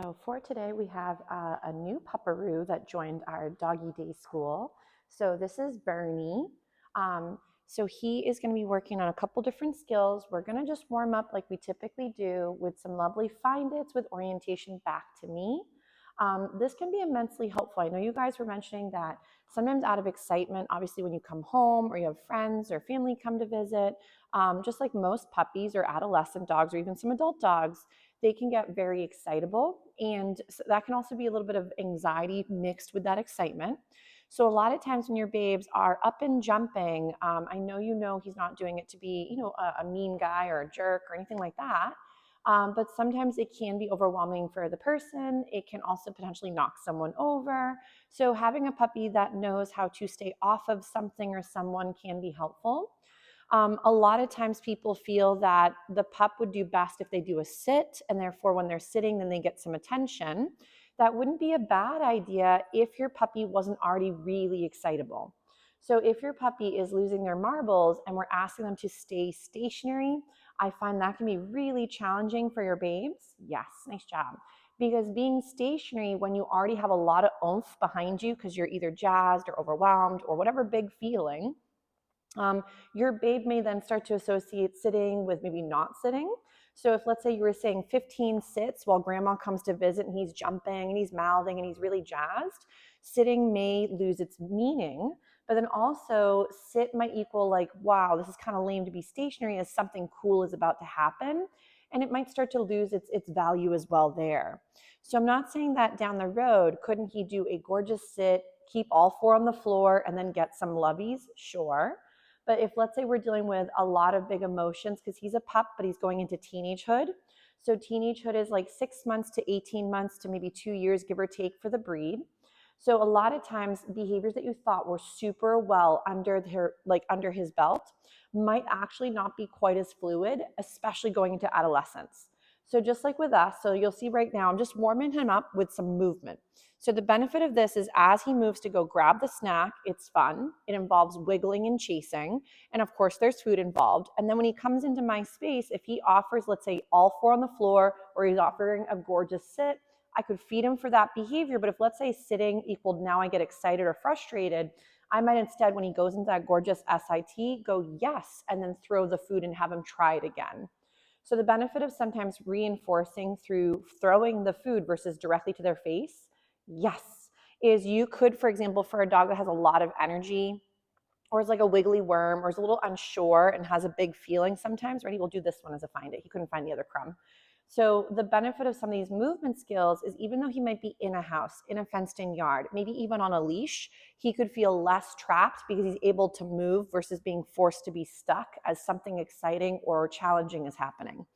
So for today, we have a new pupperoo that joined our doggy day school. So this is Bernie. So he is going to be working on a couple different skills. We're going to just warm up like we typically do with some lovely find its with orientation back to me. This can be immensely helpful. I know you guys were mentioning that sometimes out of excitement, obviously when you come home or you have friends or family come to visit, just like most puppies or adolescent dogs or even some adult dogs, they can get very excitable, and so that can also be a little bit of anxiety mixed with that excitement. So a lot of times when your babes are up and jumping, I know he's not doing it to be a mean guy or a jerk or anything like that. But sometimes it can be overwhelming for the person. It can also potentially knock someone over. So having a puppy that knows how to stay off of something or someone can be helpful. A lot of times people feel that the pup would do best if they do a sit, and therefore when they're sitting, then they get some attention. That wouldn't be a bad idea if your puppy wasn't already really excitable. So if your puppy is losing their marbles and we're asking them to stay stationary, I find that can be really challenging for your babes. Yes, nice job. Because being stationary when you already have a lot of oomph behind you because you're either jazzed or overwhelmed or whatever big feeling, your babe may then start to associate sitting with maybe not sitting. So if, let's say, you were saying 15 sits while grandma comes to visit and he's jumping and he's mouthing and he's really jazzed, sitting may lose its meaning. But then also sit might equal like, wow, this is kind of lame to be stationary as something cool is about to happen. And it might start to lose its value as well there. So I'm not saying that down the road, couldn't he do a gorgeous sit, keep all four on the floor and then get some lovies? Sure. But if, let's say, we're dealing with a lot of big emotions, because he's a pup, but he's going into teenagehood. So teenagehood is like 6 months to 18 months to maybe 2 years, give or take, for the breed. So a lot of times behaviors that you thought were super well under his belt might actually not be quite as fluid, especially going into adolescence. So just like with us, so you'll see right now, I'm just warming him up with some movement. So the benefit of this is as he moves to go grab the snack, it's fun. It involves wiggling and chasing. And of course, there's food involved. And then when he comes into my space, if he offers, let's say, all four on the floor, or he's offering a gorgeous sit, I could feed him for that behavior. But if, let's say, sitting equaled now I get excited or frustrated, I might instead, when he goes into that gorgeous SIT, go yes, and then throw the food and have him try it again. So the benefit of sometimes reinforcing through throwing the food versus directly to their face, yes, is you could, for example, for a dog that has a lot of energy or is like a wiggly worm or is a little unsure and has a big feeling sometimes, right? He will do this one as a find it. He couldn't find the other crumb. So the benefit of some of these movement skills is even though he might be in a house, in a fenced-in yard, maybe even on a leash, he could feel less trapped because he's able to move versus being forced to be stuck as something exciting or challenging is happening.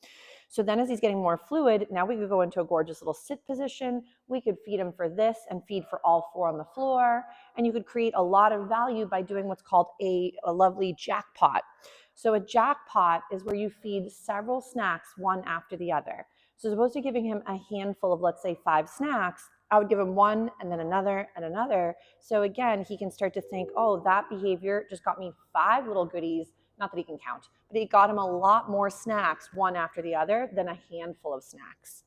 So then as he's getting more fluid, now we could go into a gorgeous little sit position. We could feed him for this and feed for all four on the floor. And you could create a lot of value by doing what's called a lovely jackpot. So a jackpot is where you feed several snacks one after the other. So as opposed to giving him a handful of, let's say, 5 snacks, I would give him one and then another and another. So again, he can start to think, oh, that behavior just got me 5 little goodies. Not that he can count, but he got him a lot more snacks one after the other than a handful of snacks.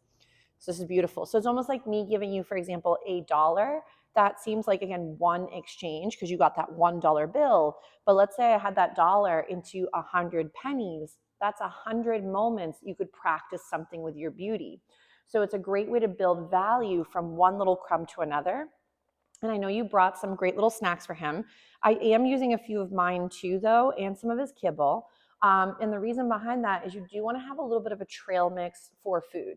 So this is beautiful. So it's almost like me giving you, for example, $1. That seems like, again, one exchange because you got that $1 bill. But let's say I had that dollar into 100 pennies. That's 100 moments you could practice something with your beauty. So it's a great way to build value from one little crumb to another. And I know you brought some great little snacks for him. I am using a few of mine too, though, and some of his kibble. And the reason behind that is you do want to have a little bit of a trail mix for food.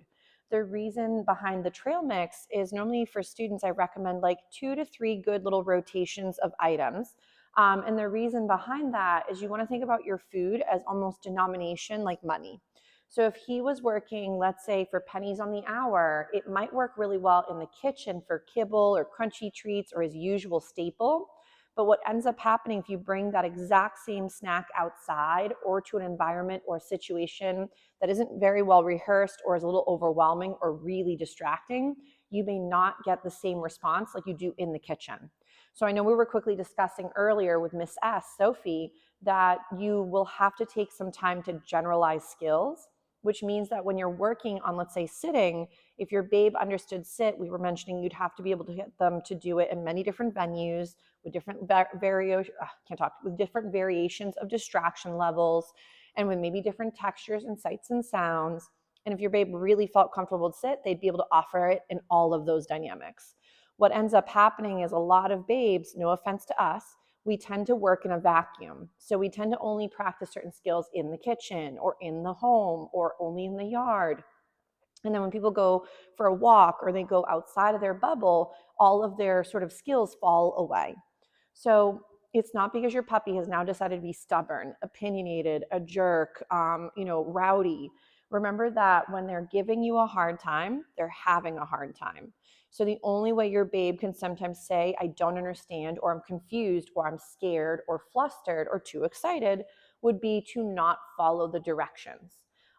The reason behind the trail mix is normally for students, I recommend like 2 to 3 good little rotations of items. And the reason behind that is you want to think about your food as almost denomination, like money. So if he was working, let's say, for pennies on the hour, it might work really well in the kitchen for kibble or crunchy treats or his usual staple. But what ends up happening if you bring that exact same snack outside or to an environment or a situation that isn't very well rehearsed or is a little overwhelming or really distracting, you may not get the same response like you do in the kitchen. So I know we were quickly discussing earlier with Miss S, Sophie, that you will have to take some time to generalize skills. which means that when you're working on, let's say, sitting, if your babe understood sit, we were mentioning you'd have to be able to get them to do it in many different venues with different with different variations of distraction levels and with maybe different textures and sights and sounds. And if your babe really felt comfortable to sit, they'd be able to offer it in all of those dynamics. What ends up happening is a lot of babes, no offense to us, we tend to work in a vacuum. So we tend to only practice certain skills in the kitchen or in the home or only in the yard. And then when people go for a walk or they go outside of their bubble, all of their sort of skills fall away. So it's not because your puppy has now decided to be stubborn, opinionated, a jerk, rowdy. Remember that when they're giving you a hard time, they're having a hard time. So the only way your babe can sometimes say, I don't understand, or I'm confused, or I'm scared, or flustered, or too excited would be to not follow the directions.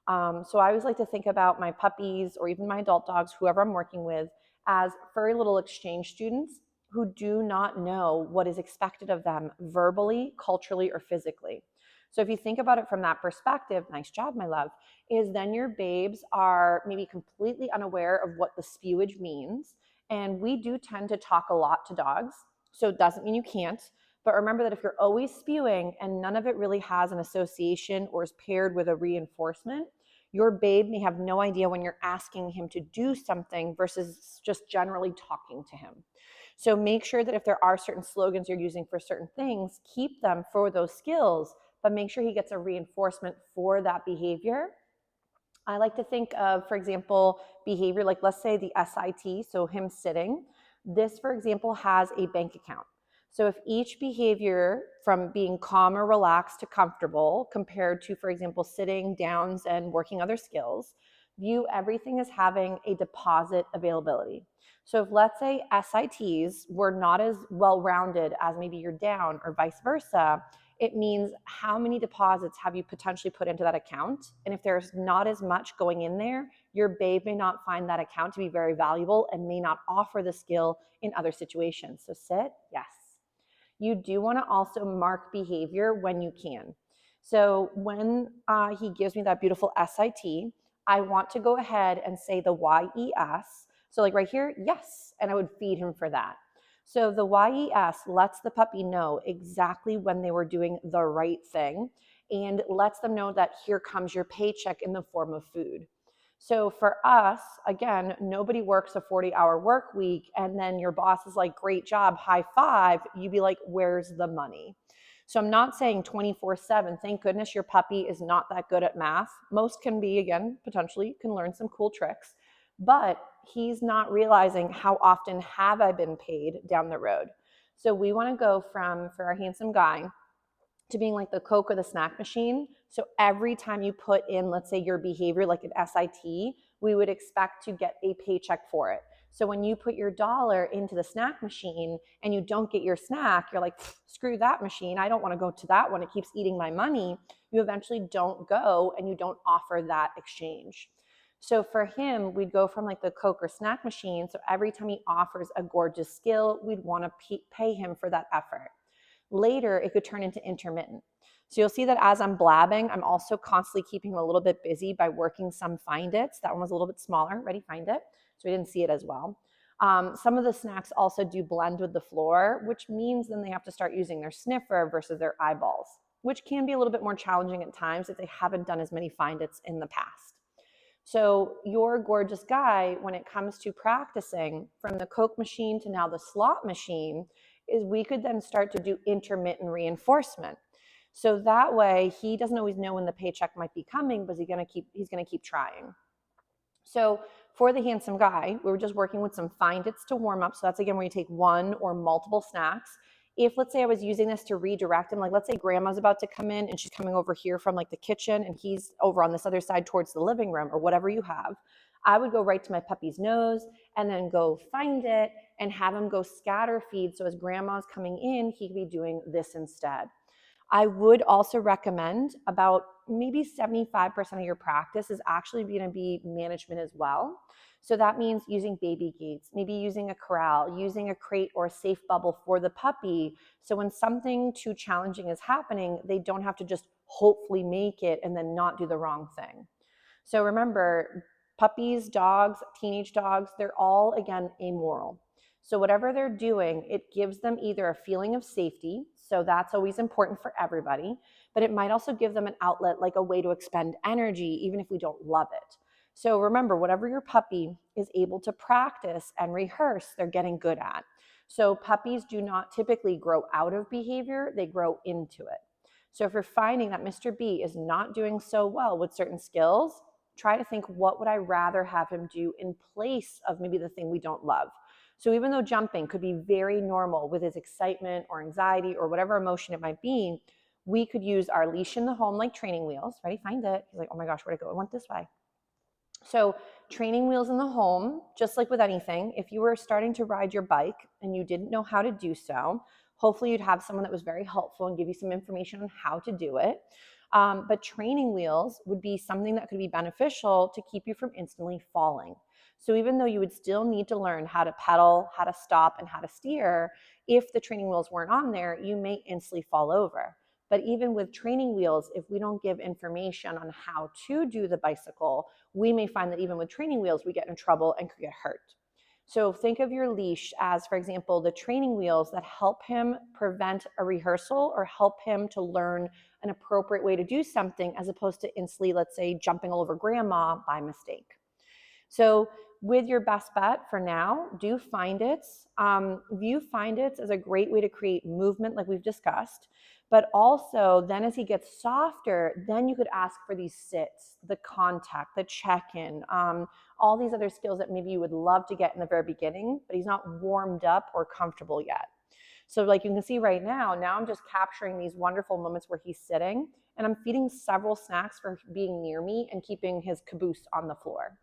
So I always like to think about my puppies or even my adult dogs, whoever I'm working with, as furry little exchange students who do not know what is expected of them verbally, culturally, or physically. So if you think about it from that perspective, nice job, my love, is then your babes are maybe completely unaware of what the spewage means. And we do tend to talk a lot to dogs. So it doesn't mean you can't. But remember that if you're always spewing and none of it really has an association or is paired with a reinforcement, your babe may have no idea when you're asking him to do something versus just generally talking to him. So make sure that if there are certain slogans you're using for certain things, keep them for those skills, but make sure he gets a reinforcement for that behavior. I like to think of, for example, behavior like, let's say the SIT, so him sitting. This, for example, has a bank account. So if each behavior from being calm or relaxed to comfortable compared to, for example, sitting, downs, and working other skills, view everything as having a deposit availability. So if, let's say, SITs were not as well-rounded as maybe your down or vice versa, it means how many deposits have you potentially put into that account? And if there's not as much going in there, your babe may not find that account to be very valuable and may not offer the skill in other situations. So sit, yes. You do want to also mark behavior when you can. So when he gives me that beautiful SIT, I want to go ahead and say the YES. So like right here, yes, and I would feed him for that. So the YES lets the puppy know exactly when they were doing the right thing and lets them know that here comes your paycheck in the form of food. So for us, again, nobody works a 40-hour work week and then your boss is like, great job, high five. You'd be like, where's the money? So I'm not saying 24/7. Thank goodness your puppy is not that good at math. Most can be, again, potentially can learn some cool tricks, but he's not realizing how often have I been paid down the road. So we want to go from, for our handsome guy, to being like the Coke or the snack machine. So every time you put in, let's say, your behavior like an SIT, we would expect to get a paycheck for it. So when you put your dollar into the snack machine and you don't get your snack, you're like, screw that machine. I don't want to go to that one. It keeps eating my money. You eventually don't go and you don't offer that exchange. So for him, we'd go from like the Coke or snack machine. So every time he offers a gorgeous skill, we'd want to pay him for that effort. Later, it could turn into intermittent. So you'll see that as I'm blabbing, I'm also constantly keeping him a little bit busy by working some find its. That one was a little bit smaller. Ready, find it. So we didn't see it as well. Some of the snacks also do blend with the floor, which means then they have to start using their sniffer versus their eyeballs, which can be a little bit more challenging at times if they haven't done as many find its in the past. So your gorgeous guy, when it comes to practicing from the Coke machine to now the slot machine, is we could then start to do intermittent reinforcement. So that way he doesn't always know when the paycheck might be coming, but he's gonna keep trying. So for the handsome guy, we were just working with some find its to warm up. So that's again where you take one or multiple snacks. If, let's say, I was using this to redirect him, like let's say grandma's about to come in and she's coming over here from like the kitchen and he's over on this other side towards the living room or whatever you have, I would go right to my puppy's nose and then go find it and have him go scatter feed. So as grandma's coming in, he could be doing this instead. I would also recommend about maybe 75% of your practice is actually going to be management as well. So that means using baby gates, maybe using a corral, using a crate or a safe bubble for the puppy. So when something too challenging is happening, they don't have to just hopefully make it and then not do the wrong thing. So remember, puppies, dogs, teenage dogs, they're all, again, amoral. So whatever they're doing, it gives them either a feeling of safety, so that's always important for everybody, but it might also give them an outlet, like a way to expend energy, even if we don't love it. So remember, whatever your puppy is able to practice and rehearse, they're getting good at. So puppies do not typically grow out of behavior, they grow into it. So if you're finding that Mr. B is not doing so well with certain skills, try to think, what would I rather have him do in place of maybe the thing we don't love? So even though jumping could be very normal with his excitement or anxiety or whatever emotion it might be, we could use our leash in the home, like training wheels. Ready? Find it. He's like, oh my gosh, where'd it go? I went this way. So training wheels in the home, just like with anything, if you were starting to ride your bike and you didn't know how to do so, hopefully you'd have someone that was very helpful and give you some information on how to do it. But training wheels would be something that could be beneficial to keep you from instantly falling. So even though you would still need to learn how to pedal, how to stop, and how to steer, if the training wheels weren't on there, you may instantly fall over. But even with training wheels, if we don't give information on how to do the bicycle, we may find that even with training wheels, we get in trouble and could get hurt. So think of your leash as, for example, the training wheels that help him prevent a rehearsal or help him to learn an appropriate way to do something, as opposed to instantly, let's say, jumping all over grandma by mistake. So with your best bet for now, do find it. View find it as a great way to create movement, like we've discussed. But also, then as he gets softer, then you could ask for these sits, the contact, the check-in, all these other skills that maybe you would love to get in the very beginning, but he's not warmed up or comfortable yet. So like you can see right now I'm just capturing these wonderful moments where he's sitting, and I'm feeding several snacks for being near me and keeping his caboose on the floor.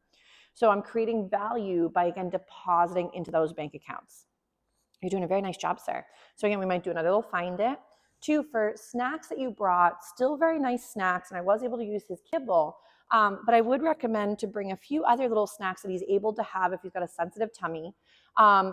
So I'm creating value by, again, depositing into those bank accounts. You're doing a very nice job, sir. So again, we might do another little find it. 2, for snacks that you brought, still very nice snacks, and I was able to use his kibble, but I would recommend to bring a few other little snacks that he's able to have if he's got a sensitive tummy,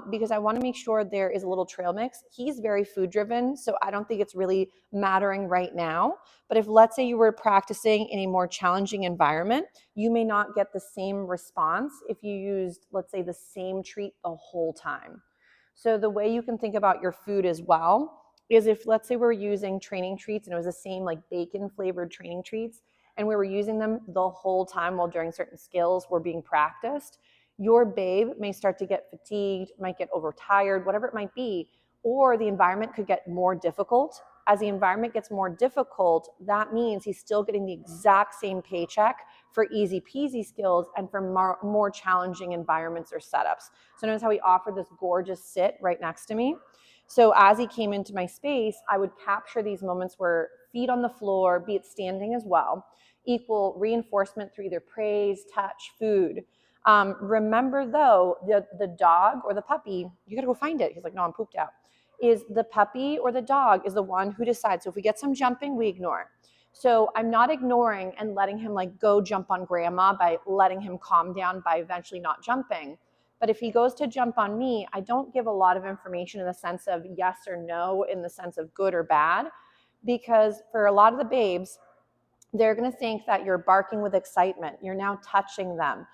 because I want to make sure there is a little trail mix. He's very food driven, so I don't think it's really mattering right now. But if, let's say, you were practicing in a more challenging environment, you may not get the same response if you used, let's say, the same treat the whole time. So the way you can think about your food as well is, if, let's say, we're using training treats and it was the same like bacon flavored training treats, and we were using them the whole time while during certain skills were being practiced, your babe may start to get fatigued, might get overtired, whatever it might be, or the environment could get more difficult. As the environment gets more difficult, that means he's still getting the exact same paycheck for easy peasy skills and for more challenging environments or setups. So notice how he offered this gorgeous sit right next to me. So as he came into my space, I would capture these moments where feet on the floor, be it standing as well, equal reinforcement through either praise, touch, food. Remember though, the dog or the puppy, you gotta go find it. He's like, no, I'm pooped out. Is the puppy or the dog is the one who decides. So if we get some jumping, we ignore. So I'm not ignoring and letting him like go jump on grandma by letting him calm down by eventually not jumping. But if he goes to jump on me, I don't give a lot of information in the sense of yes or no, in the sense of good or bad, because for a lot of the babes, they're going to think that you're barking with excitement. You're now touching them.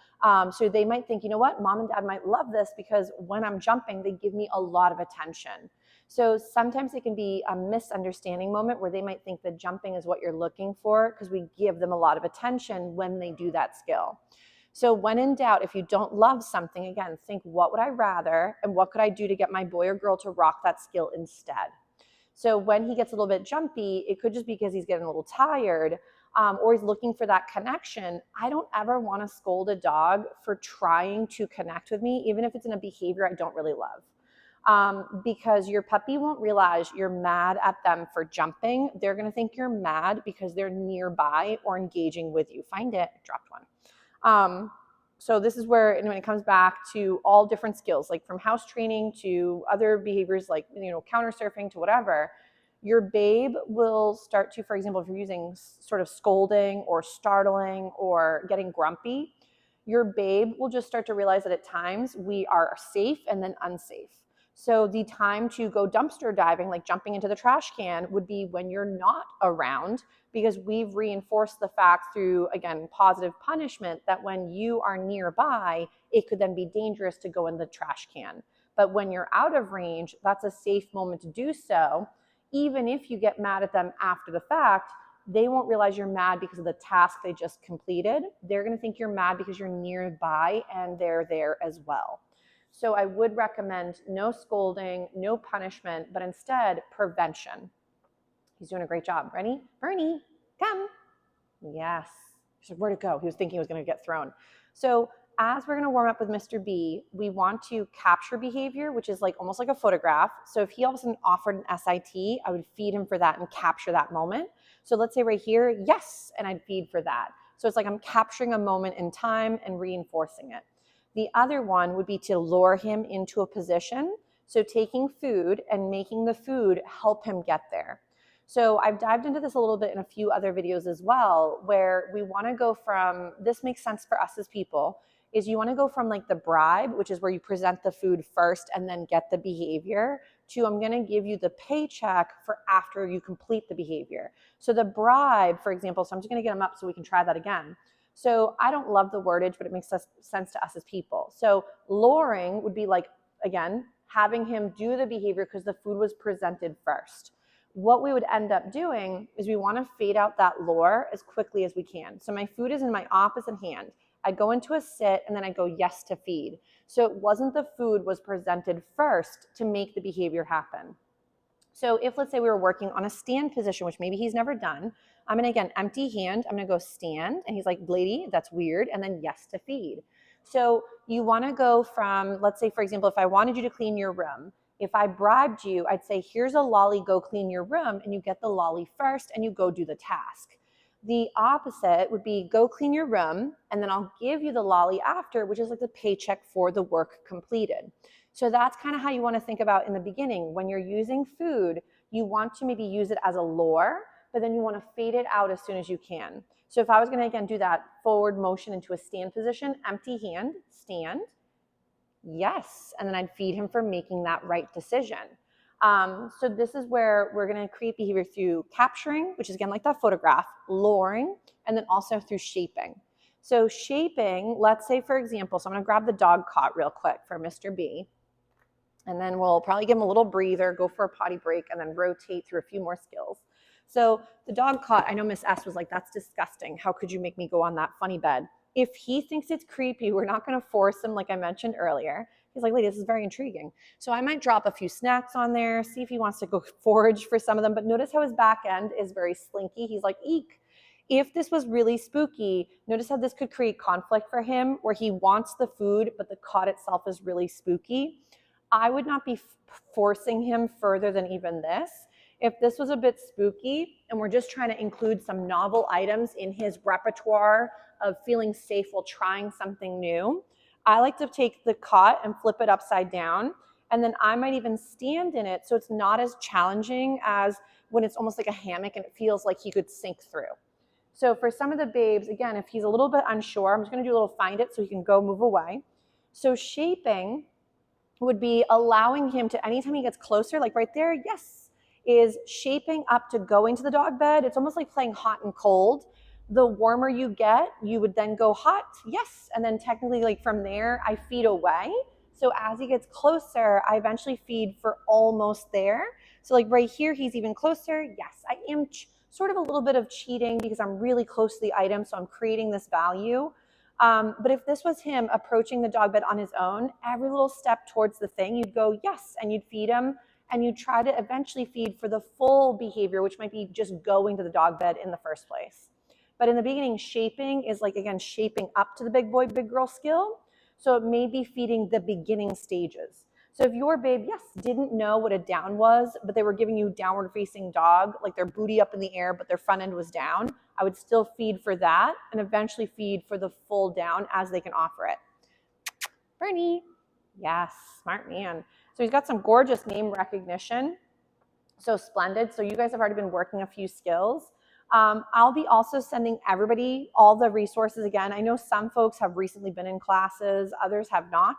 So they might think, you know what, mom and dad might love this because when I'm jumping, they give me a lot of attention. So sometimes it can be a misunderstanding moment where they might think that jumping is what you're looking for because we give them a lot of attention when they do that skill. So when in doubt, if you don't love something, again, think, what would I rather and what could I do to get my boy or girl to rock that skill instead? So when he gets a little bit jumpy, it could just be because he's getting a little tired, or he's looking for that connection. I don't ever want to scold a dog for trying to connect with me, even if it's in a behavior I don't really love. Because your puppy won't realize you're mad at them for jumping. They're going to think you're mad because they're nearby or engaging with you. Find it. I dropped one. So this is where, and when it comes back to all different skills, like from house training to other behaviors like, counter surfing to whatever, your babe will start to, for example, if you're using sort of scolding or startling or getting grumpy, your babe will just start to realize that at times we are safe and then unsafe. So the time to go dumpster diving, like jumping into the trash can, would be when you're not around, because we've reinforced the fact through, again, positive punishment that when you are nearby, it could then be dangerous to go in the trash can. But when you're out of range, that's a safe moment to do so. Even if you get mad at them after the fact, they won't realize you're mad because of the task they just completed. They're going to think you're mad because you're nearby and they're there as well. So I would recommend no scolding, no punishment, but instead prevention. He's doing a great job. Ready? Bernie, come. Yes. He said, where'd it go? He was thinking he was going to get thrown. So as we're going to warm up with Mr. B, we want to capture behavior, which is like almost like a photograph. So if he all of a sudden offered an SIT, I would feed him for that and capture that moment. So let's say right here, yes, and I'd feed for that. So it's like I'm capturing a moment in time and reinforcing it. The other one would be to lure him into a position. So taking food and making the food help him get there. So I've dived into this a little bit in a few other videos as well, where we want to go from, this makes sense for us as people, is you want to go from like the bribe, which is where you present the food first and then get the behavior, to I'm going to give you the paycheck for after you complete the behavior. So the bribe, for example, so I'm just going to get them up so we can try that again. So I don't love the wordage, but it makes sense to us as people. So luring would be like, again, having him do the behavior because the food was presented first. What we would end up doing is we want to fade out that lure as quickly as we can. So my food is in my opposite hand. I'd go into a sit and then I'd go yes to feed. So it wasn't the food was presented first to make the behavior happen. So if let's say we were working on a stand position, which maybe he's never done, I'm gonna, again, empty hand, I'm gonna go stand, and he's like, lady, that's weird, and then yes to feed. So you wanna go from, let's say for example, if I wanted you to clean your room, if I bribed you, I'd say, here's a lolly, go clean your room, and you get the lolly first and you go do the task. The opposite would be go clean your room, and then I'll give you the lolly after, which is like the paycheck for the work completed. So that's kind of how you want to think about in the beginning. When you're using food, you want to maybe use it as a lure, but then you want to fade it out as soon as you can. So if I was going to, again, do that forward motion into a stand position, empty hand, stand, yes, and then I'd feed him for making that right decision. So this is where we're going to create behavior through capturing, which is again like that photograph, luring, and then also through shaping. So shaping, let's say for example, so I'm going to grab the dog cot real quick for Mr. B, and then we'll probably give him a little breather, go for a potty break, and then rotate through a few more skills. So the dog cot, I know Miss S was like, that's disgusting. How could you make me go on that funny bed? If he thinks it's creepy, we're not going to force him like I mentioned earlier. He's like, lady, this is very intriguing. So I might drop a few snacks on there, see if he wants to go forage for some of them. But notice how his back end is very slinky. He's like, eek. If this was really spooky, notice how this could create conflict for him where he wants the food, but the cot itself is really spooky. I would not be forcing him further than even this. If this was a bit spooky and we're just trying to include some novel items in his repertoire of feeling safe while trying something new, I like to take the cot and flip it upside down, and then I might even stand in it so it's not as challenging as when it's almost like a hammock and it feels like he could sink through. So for some of the babes, again, if he's a little bit unsure, I'm just going to do a little find it so he can go move away. So shaping would be allowing him to, anytime he gets closer, like right there, yes, is shaping up to going to the dog bed. It's almost like playing hot and cold. The warmer you get, you would then go hot, yes, and then technically like from there, I feed away. So as he gets closer, I eventually feed for almost there. So like right here, he's even closer. Yes, I am sort of a little bit of cheating because I'm really close to the item, so I'm creating this value. But if this was him approaching the dog bed on his own, every little step towards the thing, you'd go yes, and you'd feed him, and you'd try to eventually feed for the full behavior, which might be just going to the dog bed in the first place. But in the beginning, shaping is like, again, shaping up to the big boy, big girl skill. So it may be feeding the beginning stages. So if your babe, yes, didn't know what a down was, but they were giving you downward facing dog, like their booty up in the air, but their front end was down, I would still feed for that and eventually feed for the full down as they can offer it. Bernie, yes, smart man. So he's got some gorgeous name recognition. So splendid. So you guys have already been working a few skills. I'll be also sending everybody all the resources again. I know some folks have recently been in classes, others have not.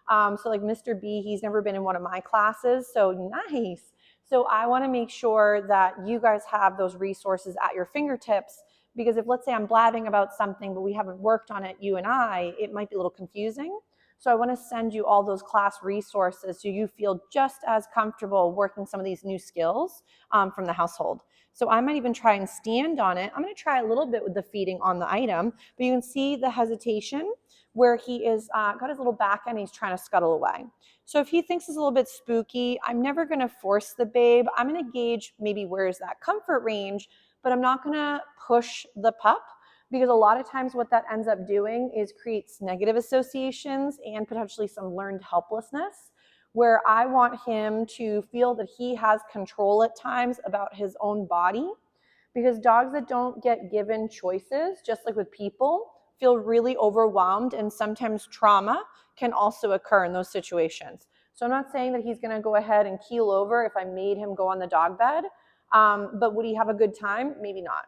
So like Mr. B, he's never been in one of my classes, so nice. So I want to make sure that you guys have those resources at your fingertips, because if, let's say, I'm blabbing about something but we haven't worked on it, you and I, it might be a little confusing. So I want to send you all those class resources so you feel just as comfortable working some of these new skills from the household. So I might even try and stand on it. I'm going to try a little bit with the feeding on the item, but you can see the hesitation where he is got his little back end, he's trying to scuttle away. So if he thinks it's a little bit spooky, I'm never going to force the babe. I'm going to gauge maybe where is that comfort range, but I'm not going to push the pup, because a lot of times what that ends up doing is creates negative associations and potentially some learned helplessness, where I want him to feel that he has control at times about his own body, because dogs that don't get given choices, just like with people, feel really overwhelmed, and sometimes trauma can also occur in those situations. So I'm not saying that he's going to go ahead and keel over if I made him go on the dog bed, but would he have a good time? Maybe not.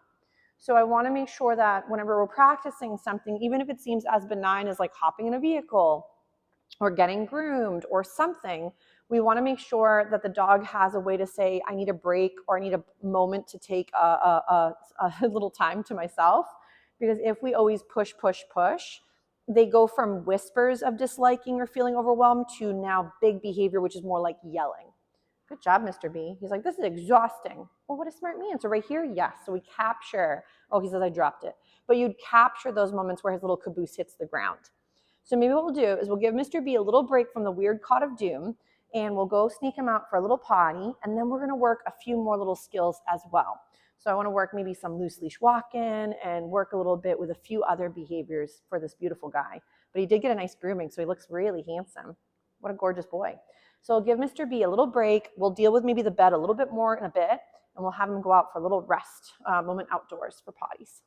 So I want to make sure that whenever we're practicing something, even if it seems as benign as like hopping in a vehicle or getting groomed or something, we want to make sure that the dog has a way to say, I need a break, or I need a moment to take a little time to myself. Because if we always push, push, push, they go from whispers of disliking or feeling overwhelmed to now big behavior, which is more like yelling. Good job, Mr. B. He's like, this is exhausting. Well, what a smart man. So right here, yes. So we capture, oh, he says I dropped it. But you'd capture those moments where his little caboose hits the ground. So maybe what we'll do is we'll give Mr. B a little break from the weird cot of doom, and we'll go sneak him out for a little potty, and then we're going to work a few more little skills as well. So I want to work maybe some loose leash walk-in and work a little bit with a few other behaviors for this beautiful guy. But he did get a nice grooming, so he looks really handsome. What a gorgeous boy. So I'll give Mr. B a little break. We'll deal with maybe the bed a little bit more in a bit, and we'll have him go out for a little rest moment outdoors for potties.